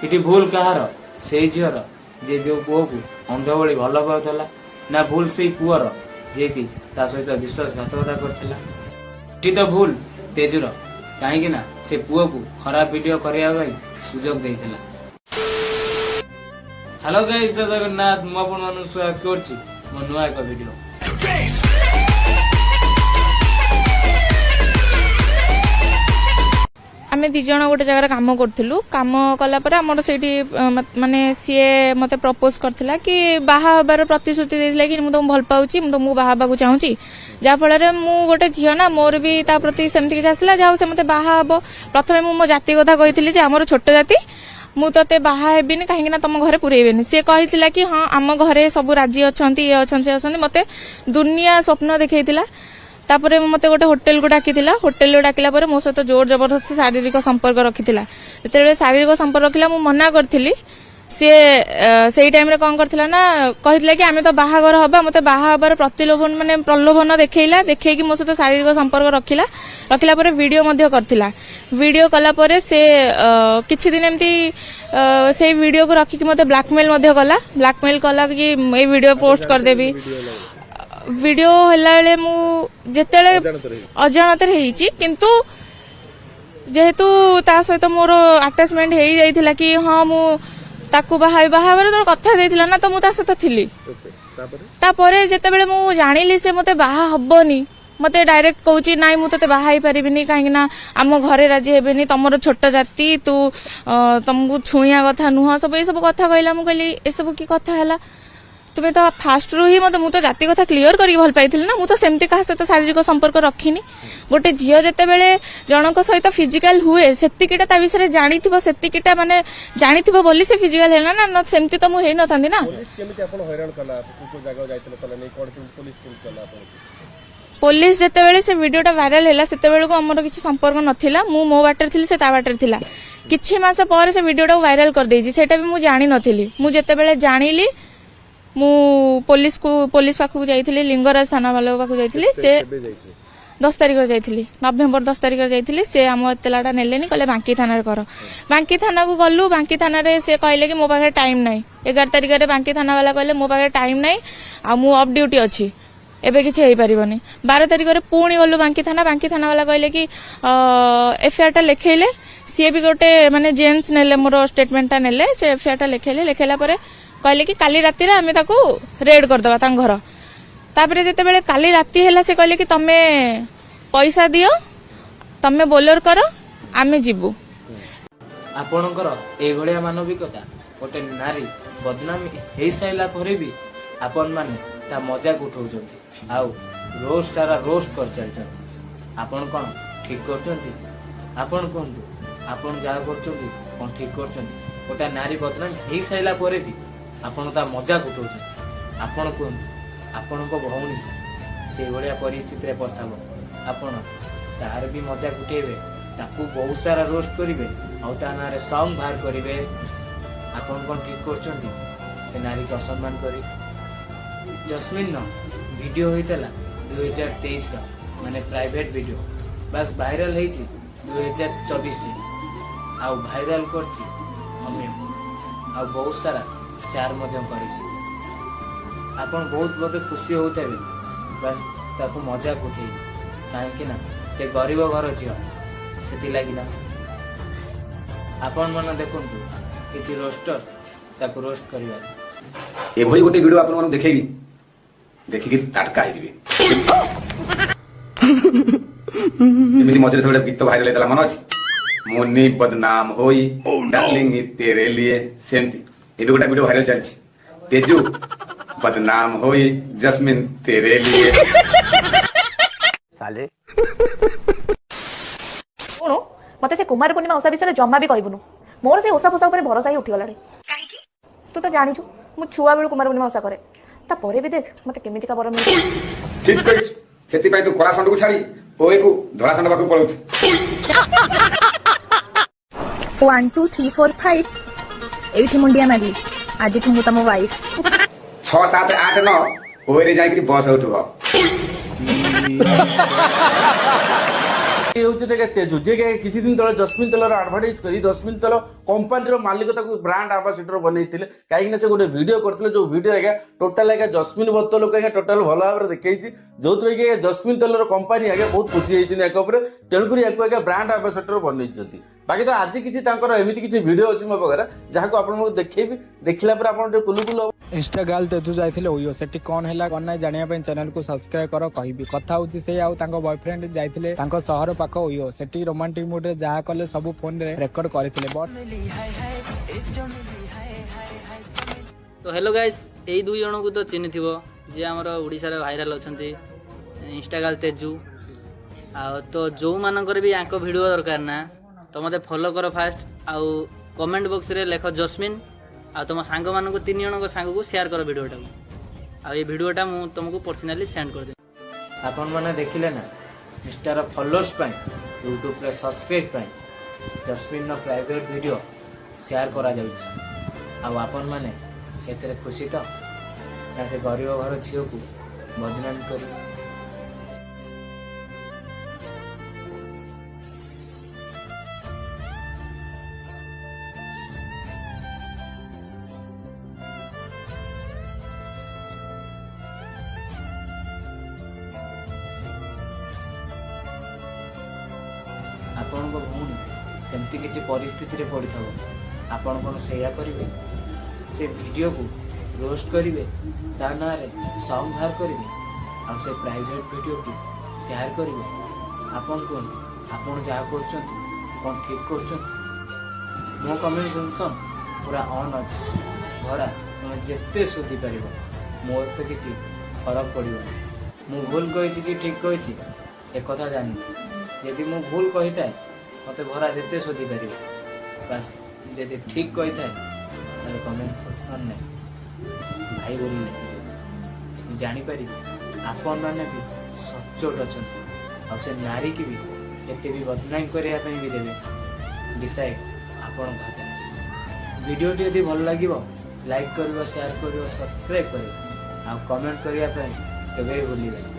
ଏଠି ଭୁଲ କାହାର? ସେଇ ଝିଅର ଯେ ଯୋଉ ପୁଅକୁ ଅନ୍ଧ ଭଳି ଭଲ ପାଉଥିଲା, ନା ଭୁଲ ସେଇ ପୁଅର ଯିଏକି ତା ସହିତ ବିଶ୍ୱାସଘାତକତା କରିଥିଲା? ଏଠି ତ ଭୁଲ ତେଜୁର, କାହିଁକି ନା ସେ ପୁଅକୁ ଖରାପ ଭିଡିଓ କରିବା ପାଇଁ ସୁଯୋଗ ଦେଇଥିଲା। ହ୍ୟାଲୋ ଗାଇସ୍, ଜୟ ଜଗନ୍ନାଥ। ମୁଁ ଆପଣମାନଙ୍କୁ ସ୍ୱାଗତ କରୁଛି ମୋ ନୂଆ ଏକ ଭିଡିଓ। आमे दी जण गोटे जगह काम करथिलु। काम कला पर हमर सेठी माने सीए मते प्रपोज करथिला कि बाहा हबार प्रतिश्रुति देथिला कि मु तुम भल पाउची, मु तुमको बाहा बाकू चाहूची। जा फल रे मु गोटे झियो ना, मोर भी ता प्रति सेमति कि आसला जाऊ से मते बाहा हबो। प्रथमे मु मो जाति कथा कहिथिली जे हमर छोट जाति, मु तते बाहा हेबिनी काहेकि ना तम घरे पुरेइबेनी। से कहिथिला कि हां आम घरे सब राजी अछंती, ए अछंती से अछंती। मते दुनिया स्वप्न देखैथिला। तापरे मते गोटे होटेल को डाकिथिला। होटेल को डाकिला परे मो सहित जोर जबरदस्ती शारीरिक संपर्क रखिथिला। जेतेबेले शारीरिक संपर्क रखिला मु मना करथिली। से सेई टाइम रे कोन करथिला ना, कहिथिला कि आमे तो बाहागर हबा, मते बाहा हबार प्रतिलोभन माने प्रलोभन देखैला। देखै कि मो सहित शारीरिक संपर्क रखिला परे वीडियो मध्ये करथिला। वीडियो कला परे से किछि दिन एमती से वीडियो को रखि कि मते ब्लैकमेल मध्ये कला कि ए वीडियो पोस्ट कर देबी। वीडियो हला बेले मु जेतेले अजाणत रहिछि, किंतु जेहेतु ता सहित मोर अटैचमेंट हेई जाइथिला कि हां मु ताकू बाहाबार तो कथा देथिला ना, तो मु ता सहित थिली। तापरे जेतेबेले मु जानिली से मते बाहा हबनी, मते डायरेक्ट कहूची नाइ मु तते बाहा ही परिबिनी, काहे ना आम घरे राजी हेबेनी, तमरो छोट जाति, तू तुमको छुइया कथा नुह, सब ए सब कथा कहला। मु कहली ए सब की कथा हला? तुम्हें तो फास्ट रू ही मत मुझे जाति कथा क्लियर करके भल पाई ना। मुझे सेमती क्या सहित शारीरिक संपर्क रखिनी। गोटे झील जितेबले जनक सहित फिजिकल हुए सेतिकिटा विषय जानी सेतिकिटा माने जानी बोली से फिजिकल है ना, सेमती तो मुझे न था ना। पुलिस जितेबले से वीडियोटा वायरल है सेतेबेले को हमर किछि संपर्क नथिला। मु मो बाटर थिली, से ता बाटर थिला। किछि मास पर से वीडियोटा वायरल कर देछि, सेटा भी मु जानि नथिली। मु जितेबले जानिली मु पुलिस पाखु जाइथिली, लिंगराज थाना वाला पाखु जाइथिली। से 10 तारिख जाइथिली, नवेम्बर 10 तारिख जाइथिली। से हम एतलाटा नेलेनी, कहले बांकी थाना रे कर। बांकी थाना को गलु। बांकी थाना रे से कहले कि मो पाखे टाइम नाही। 11 तारिख रे बांकी थाना वाला कहले मो पाखे टाइम नाही, आ मु ऑफ ड्यूटी अछि, एबे किछि हेई परिबनी। 12 तारिख रे पुणी गलु बांकी थाना वाला कहले कि एफआईआर टा लेखैले। सी भी गोटे माने जेम्स नेले, मोर स्टेटमेंट टा नेले। से एफआईआर टा लेखैला परे कहले कि काली राति रे आमे ताकू रेड कर दबा तां घर। तापरे जेतेबेले काली राति हैला से कहले कि तमे पैसा दियो, तमे बोलर करो, आमे जिबु। आपणकर ए भलिया मानविकता गोटे नारी बदनामी हेई साइला परे भी आपन माने ता मजाक उठाउछन्ती, आउ रोस्ट तारा रोस्ट कर चलछन्ती। आपन कोन ठीक करछन्ती? आपन कोंतु आपन जा करछन्ती कोन ठीक करछन्ती? गोटे नारी बदनामी हेई साइला परे भी आपण ता मजाक उठाउछन्ती। आपण कोंतु आपण को भौणी से भलिया परिस्थिति रे पथाबो, आपण तार भी मजाक उठेबे, ताकू बहुत सारा रोस्ट करिवे, आउ ता नारे सॉन्ग बाहर करिवे। आपण कोन ठीक करछन्ती? से नारी को सम्मान करी। जस्मिन न वीडियो होइतला 2023 का माने प्राइवेट वीडियो, बस वायरल हेछि 2024 रे, आउ वायरल करछि हमें, आउ बहुत सारा शेयर मध्यम करिछि। आपण बहुत बहुत खुशी होतबे, बस ताको मजाक उठेई, काहे ना से गरीब घर झियो सेति लागि ना। आपण मन देखंतु किछि रोस्टर ताको रोस्ट करिया ए भई गोटे वीडियो आपण मन देखेबी, देखि ताटका हे जिबे। एमिति मझे थोड़ा गीत वायरल हेतला मन अछि, मोनी बदनाम होई डार्लिंग तेरे लिए। सेमती एबे गोटा वीडियो वायरल चलछि, तेजू बदनाम होई जस्मिन तेरे लिए। साले सुनो, मते से कुमार पूर्णिमा ओषा विषय जम्मा भी कहबुनु। मोर से ओषा फोषा ऊपर भरोसा ही उठी गलानी। तू तो जानिछु मु छुआ बेलु कुमार पूर्णिमा ओषा करे, ता परे भी देख मते केमिति का बर मिल। ठीक कहिस, सेति पई तू कोला संड को छाडी ओए को धोला संड बाकू पळउ। 1 2 3 4 5 एठी मुंडिया मागली। आज तू तम वाइफ 6 7 8 9 ओए रे जाई कि बस उठबो। ये हूँ देखिए तेजु जे कि किसी दिन तले जस्मिन तेलर आडभर्टाइज करी जस्मिन तेल कंपानी मालिक ब्रांड आंबासिडर बनई कहीं से गोटे वीडियो करते जो वीडियो आज्ञा टोटाल आज्ञा जस्मिन बोतल को टोटाल भल भाव में देखी जो जस्मिन तेलर कंपानी आज्ञा बहुत खुशी होती तेणुक आज्ञा ब्रांड आंबासिडर बनई बाकी तो आज किसी एमती किसी वीडियो अच्छी मो पाखे जहाँ को आपको देखी देखला आप कुलुकुल इंस्टा गर्ल तेजु जाइथिले ओयो सेठी कोन हैला कोन नै जानिया पे चैनल को सब्सक्राइब करो कहिबी कथा होची से आउ तांको बॉयफ्रेंड जाइथिले तांको शहर पाखो ओयो सेठी रोमांटिक मूड रे जहा कले सब फोन रे रेकॉर्ड करथिले बट तो हेलो गाइस एई दुई जण को तो चिन्ह थिबो जे हमर ओडिसा रे वायरल अछंती इंस्टा गर्ल तेजु आ तो जो मानकर भी आंको वीडियो दरकार ना तो मते फॉलो करो फास्ट आउ कमेंट बॉक्स रे लेखो जस्मिन आ तुम सांग मान को 3 जन सांग को शेयर कर वीडियोटा आ ये वीडियोटा मु तुमको पर्सनली सेंड कर दे आपण माने देखिले ना इंस्टार फॉलोअर्स पाई यूट्यूब रे सब्सक्राइब पाई जस्मिन नो प्राइवेट वीडियो शेयर करा जाउछ आ आपण माने एतरे खुशी तो ना से गरीब घर झियो को बदनाम करी आपण को भूमि सेमती किसी परिस्थिति रे पड़ी था आपण कौन सेया करिवे से वीडियो को रोस्ट करिवे ता ना रे सॉन्ग बाहर करिवे आ से प्राइवेट वीडियो को शेयर करिवे आपण को आपण जहा करछंती कोन ठीक करछंती मो कमेंट सेक्शन पूरा ऑन अछि भरा तुम जेते सुधी परिबो मोर तो किछि फरक पड़िबो मु भूल कहिछि कि ठीक कहिछि एक कथा जानि यदि मु भूल कही था मत भरा जिते शोधि पार बास यदि ठीक कही था कमेंट सेक्शन में भाई बोली जानीपारि आपण मैंने भी सचोट अच्छा से नारी की भी एते भी बदनाम करने भी देवे डिसाइड आपण भाते वीडियोटी यदि भल लगे लाइक कर शेयर कर सब्सक्राइब कर कमेंट करने के भूलिए।